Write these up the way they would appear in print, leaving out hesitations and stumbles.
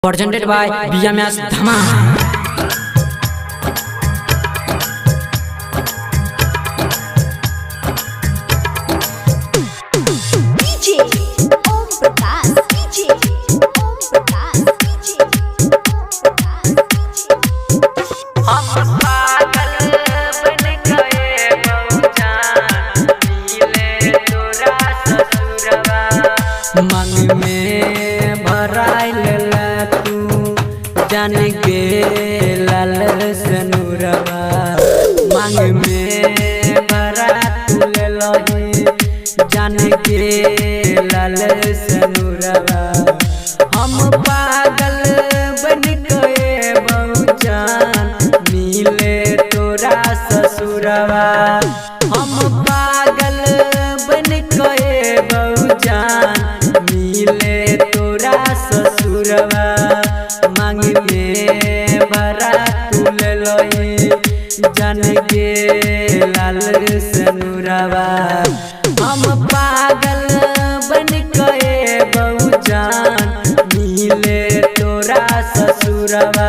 Presented by BMS Dhama. मन में भराइल तू जान के लाल सनुरवा मांग में भरा तू लही जान के लाल सनुरवा हम पागल बन गए बहुजान मिले तोरा ससुरवा हम पागल बन गए बहुजान मिले तोरा ससुरवा मांग में भरा तू लही जान के लाल सनुरवा हम पागल बन गए बहुजान मिले तोरा ससुरवा।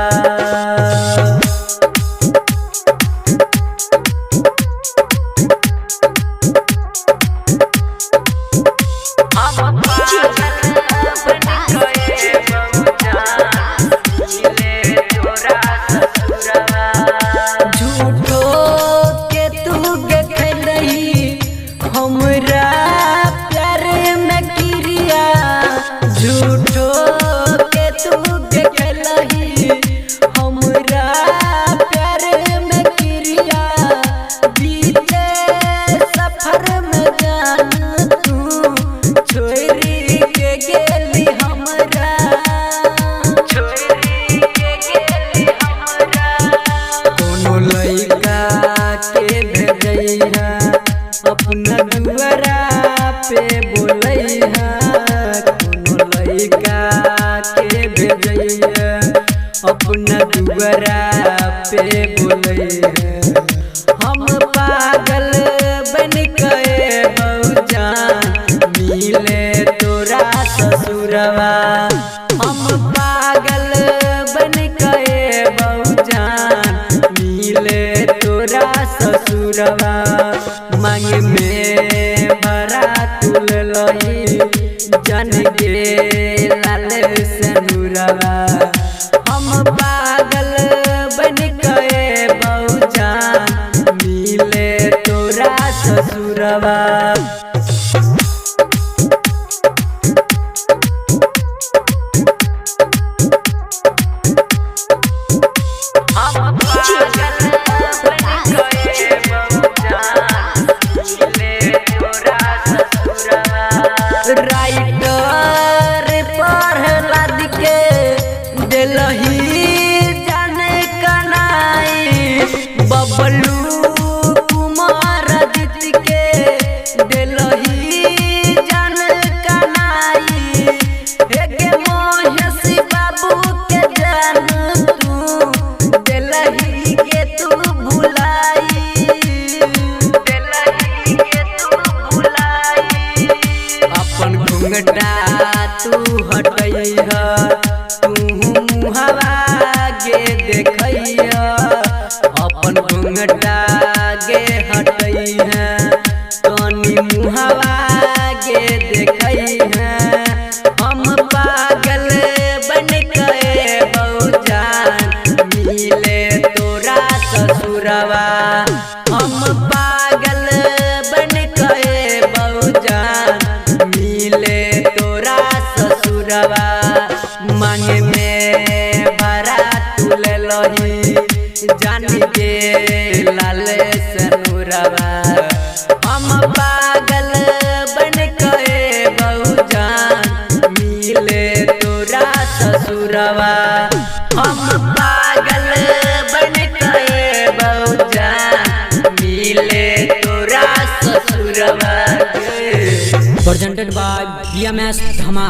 हमरा प्यार में क्रिया झूठो के तू देखलही हमरा प्यार में क्रिया बीते सफर में जान तू छोरी के गेली हमरा छोरी के गेली हमरा कोनो लइका के भेजैहा अपना दुआरा पे बोलैहा कोनो लइका के भेजैहा अपना दुआरा पे बोलैहा हम पागल बन गए बहुजान मिले तोरा ससुरवा हम पागल बन गए बहुजान मिले तोरा ससुरवा मांग में भरा तू लही जान के लाल सनुरवा हम पागल बन गए बहुजान मिले तोरा ससुरवा। राइटर प्रहलाद के दिलही जाने कनाई बबलू कुमार जीत के दिलही जाने कनाई हे मोहसी बाबू के जान तू दिलही के तू भुलाई दिलही के तू भुलाई अपन घुंघटा तू हटैहा तू मुहवा गे देखैहा अपन घुंघटा गे हटैहा तनी मुहवा गे देखैहा हम पागल बन गए बहुजान मिले तोरा ससुरवा हम पागल बन गए बहुजान मिले तोरा ससुरवा मांग में भरा तू लही जान के लाल सनुरवा हम पागल बन गए बहुजान मिले तोरा ससुरवा हम पागल बन गए बहुजान मिले तोरा ससुरवा। Presented by BMS Dhama.